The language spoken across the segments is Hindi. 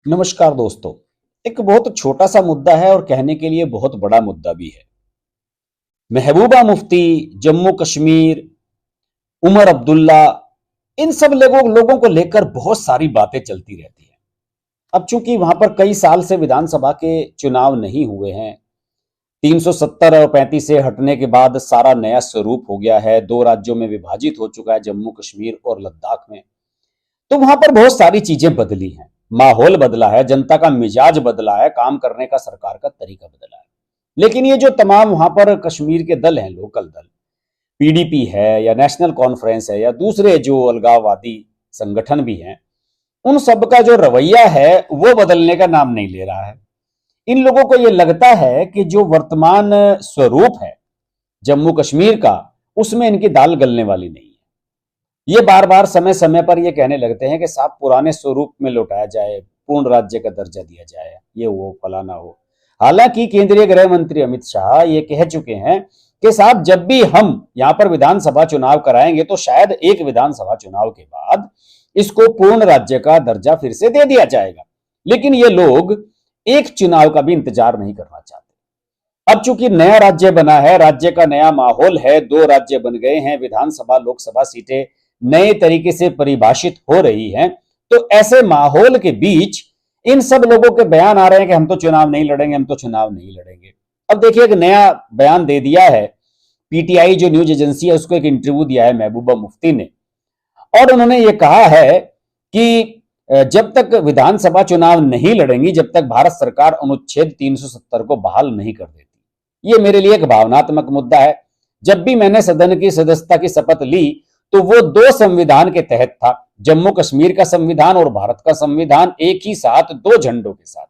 नमस्कार दोस्तों। एक बहुत छोटा सा मुद्दा है और कहने के लिए बहुत बड़ा मुद्दा भी है। महबूबा मुफ्ती, जम्मू कश्मीर, उमर अब्दुल्ला, इन सब लोगों को लेकर बहुत सारी बातें चलती रहती हैं। अब चूंकि वहां पर कई साल से विधानसभा के चुनाव नहीं हुए हैं, 370 और 35 से हटने के बाद सारा नया स्वरूप हो गया है, दो राज्यों में विभाजित हो चुका है, जम्मू कश्मीर और लद्दाख में। तो वहां पर बहुत सारी चीजें बदली हैं, माहौल बदला है, जनता का मिजाज बदला है, काम करने का सरकार का तरीका बदला है। लेकिन ये जो तमाम वहां पर कश्मीर के दल हैं, लोकल दल, पीडीपी है या नेशनल कॉन्फ्रेंस है या दूसरे जो अलगाववादी संगठन भी हैं, उन सब का जो रवैया है वो बदलने का नाम नहीं ले रहा है। इन लोगों को ये लगता है कि जो वर्तमान स्वरूप है जम्मू कश्मीर का, उसमें इनकी दाल गलने वाली नहीं है। ये बार बार समय समय पर ये कहने लगते हैं कि साहब पुराने स्वरूप में लौटाया जाए, पूर्ण राज्य का दर्जा दिया जाए, ये वो फलाना हो। हालांकि केंद्रीय गृह मंत्री अमित शाह ये कह चुके हैं कि साहब जब भी हम यहां पर विधानसभा चुनाव कराएंगे तो शायद एक विधानसभा चुनाव के बाद इसको पूर्ण राज्य का दर्जा फिर से दे दिया जाएगा। लेकिन ये लोग एक चुनाव का भी इंतजार नहीं करना चाहते। अब चूंकि नया राज्य बना है, राज्य का नया माहौल है, दो राज्य बन गए हैं, विधानसभा लोकसभा सीटें नए तरीके से परिभाषित हो रही हैं, तो ऐसे माहौल के बीच इन सब लोगों के बयान आ रहे हैं कि हम तो चुनाव नहीं लड़ेंगे, हम तो चुनाव नहीं लड़ेंगे। अब देखिए, एक नया बयान दे दिया है पीटीआई जो न्यूज एजेंसी है, उसको एक इंटरव्यू दिया है महबूबा मुफ्ती ने, और उन्होंने ये कहा है कि जब तक विधानसभा चुनाव नहीं लड़ेंगी, जब तक भारत सरकार अनुच्छेद 370 को बहाल नहीं कर देती। ये मेरे लिए एक भावनात्मक मुद्दा है। जब भी मैंने सदन की सदस्यता की शपथ ली तो वो दो संविधान के तहत था, जम्मू कश्मीर का संविधान और भारत का संविधान, एक ही साथ दो झंडों के साथ।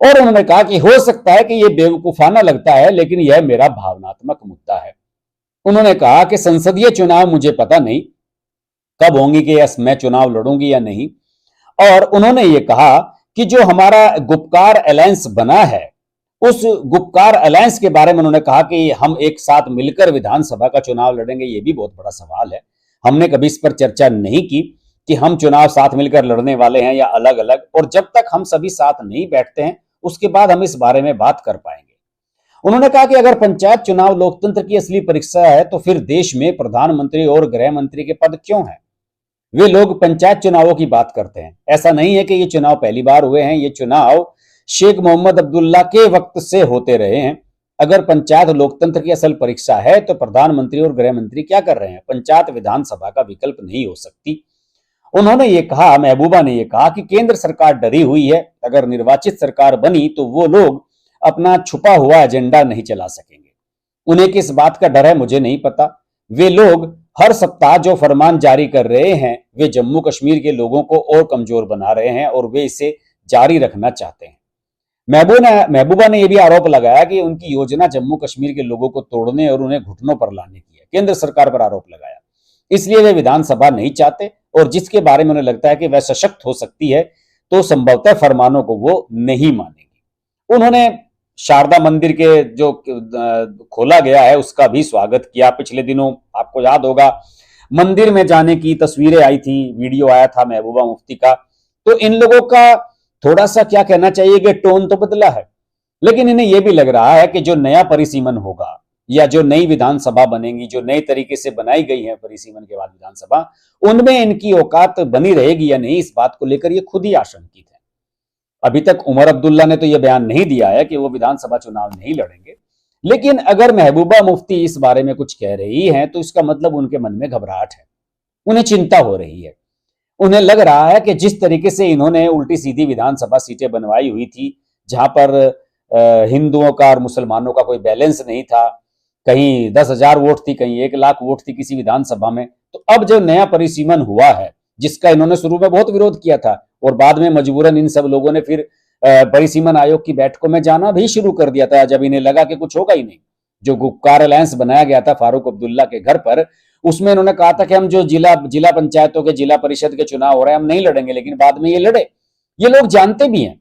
और उन्होंने कहा कि हो सकता है कि यह बेवकूफाना लगता है, लेकिन यह मेरा भावनात्मक मुद्दा है। उन्होंने कहा कि संसदीय चुनाव मुझे पता नहीं कब होंगी कि मैं चुनाव लड़ूंगी या नहीं। और उन्होंने ये कहा कि जो हमारा गुपकार अलायंस बना है, उस गुपकार अलायंस के बारे में उन्होंने कहा कि हम एक साथ मिलकर विधानसभा का चुनाव लड़ेंगे। ये भी बहुत बड़ा सवाल है। हमने कभी इस पर चर्चा नहीं की कि हम चुनाव साथ मिलकर लड़ने वाले हैं या अलग अलग, और जब तक हम सभी साथ नहीं बैठते हैं उसके बाद हम इस बारे में बात कर पाएंगे। उन्होंने कहा कि अगर पंचायत चुनाव लोकतंत्र की असली परीक्षा है तो फिर देश में प्रधानमंत्री और गृह मंत्री के पद क्यों हैं? वे लोग पंचायत चुनावों की बात करते हैं। ऐसा नहीं है कि ये चुनाव पहली बार हुए हैं, ये चुनाव शेख मोहम्मद अब्दुल्ला के वक्त से होते रहे हैं। अगर पंचायत लोकतंत्र की असल परीक्षा है तो प्रधानमंत्री और गृह मंत्री क्या कर रहे हैं? पंचायत विधानसभा का विकल्प नहीं हो सकती। उन्होंने ये कहा, महबूबा ने ये कहा कि केंद्र सरकार डरी हुई है, अगर निर्वाचित सरकार बनी तो वो लोग अपना छुपा हुआ एजेंडा नहीं चला सकेंगे। उन्हें किस बात का डर है मुझे नहीं पता। वे लोग हर सप्ताह जो फरमान जारी कर रहे हैं, वे जम्मू कश्मीर के लोगों को और कमजोर बना रहे हैं और वे इसे जारी रखना चाहते हैं। महबूबा ने यह भी आरोप लगाया कि उनकी योजना जम्मू कश्मीर के लोगों को तोड़ने और उन्हें घुटनों पर लाने की है। केंद्र सरकार पर आरोप लगाया, इसलिए वे विधानसभा नहीं चाहते, और जिसके बारे में उन्हें लगता है कि वह सशक्त हो सकती है तो संभवतः फरमानों को वो नहीं मानेंगे। उन्होंने शारदा मंदिर के जो खोला गया है उसका भी स्वागत किया। पिछले दिनों आपको याद होगा मंदिर में जाने की तस्वीरें आई थी, वीडियो आया था महबूबा मुफ्ती का। तो इन लोगों का थोड़ा सा क्या कहना चाहिए कि टोन तो बदला है, लेकिन इन्हें यह भी लग रहा है कि जो नया परिसीमन होगा या जो नई विधानसभा बनेगी, जो नई तरीके से बनाई गई है परिसीमन के बाद विधानसभा, उनमें इनकी औकात बनी रहेगी या नहीं, इस बात को लेकर ये खुद ही आशंकित है। अभी तक उमर अब्दुल्ला ने तो यह बयान नहीं दिया है कि वो विधानसभा चुनाव नहीं लड़ेंगे, लेकिन अगर महबूबा मुफ्ती इस बारे में कुछ कह रही हैं तो इसका मतलब उनके मन में घबराहट है, उन्हें चिंता हो रही है। उन्हें लग रहा है कि जिस तरीके से इन्होंने उल्टी सीधी विधानसभा सीटें बनवाई हुई थी, जहां पर हिंदुओं का और मुसलमानों का कोई बैलेंस नहीं था, कहीं 10,000 वोट थी, कहीं 1,00,000 वोट थी किसी विधानसभा में, तो अब जो नया परिसीमन हुआ है, जिसका इन्होंने शुरू में बहुत विरोध किया था और बाद में मजबूरन इन सब लोगों ने फिर परिसीमन आयोग की बैठकों में जाना भी शुरू कर दिया था जब इन्हें लगा कि कुछ होगा ही नहीं। जो गुपकार अलायंस बनाया गया था फारूक अब्दुल्ला के घर पर, उसमें इन्होंने कहा था कि हम जो जिला पंचायतों के, जिला परिषद के चुनाव हो रहे हैं हम नहीं लड़ेंगे, लेकिन बाद में ये लड़े। ये लोग जानते भी हैं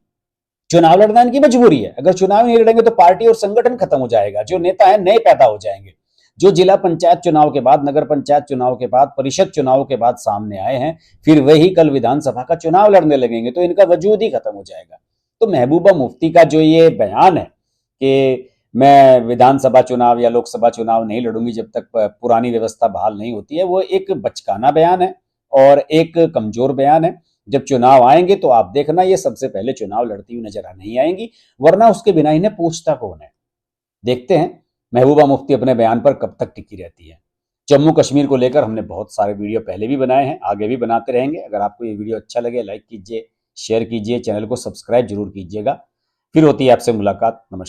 चुनाव लड़ना इनकी मजबूरी है। अगर चुनाव नहीं लड़ेंगे तो पार्टी और संगठन खत्म हो जाएगा, जो नेता है नए पैदा हो जाएंगे। जो जिला पंचायत चुनाव के बाद, नगर पंचायत चुनाव के बाद, परिषद चुनाव के बाद सामने आए हैं, फिर वही कल विधानसभा का चुनाव लड़ने लगेंगे तो इनका वजूद ही खत्म हो जाएगा। तो महबूबा मुफ्ती का जो ये बयान है कि मैं विधानसभा चुनाव या लोकसभा चुनाव नहीं लड़ूंगी जब तक पुरानी व्यवस्था बहाल नहीं होती है, वो एक बचकाना बयान है और एक कमजोर बयान है। जब चुनाव आएंगे तो आप देखना ये सबसे पहले चुनाव लड़ती हुई नजर नहीं आएंगी, वरना उसके बिना इन्हें पूछता कौन है। देखते हैं महबूबा मुफ्ती अपने बयान पर कब तक टिकी रहती है। जम्मू कश्मीर को लेकर हमने बहुत सारे वीडियो पहले भी बनाए हैं, आगे भी बनाते रहेंगे। अगर आपको ये वीडियो अच्छा लगे लाइक कीजिए, शेयर कीजिए, चैनल को सब्सक्राइब जरूर कीजिएगा। फिर होती है आपसे मुलाकात। नमस्कार।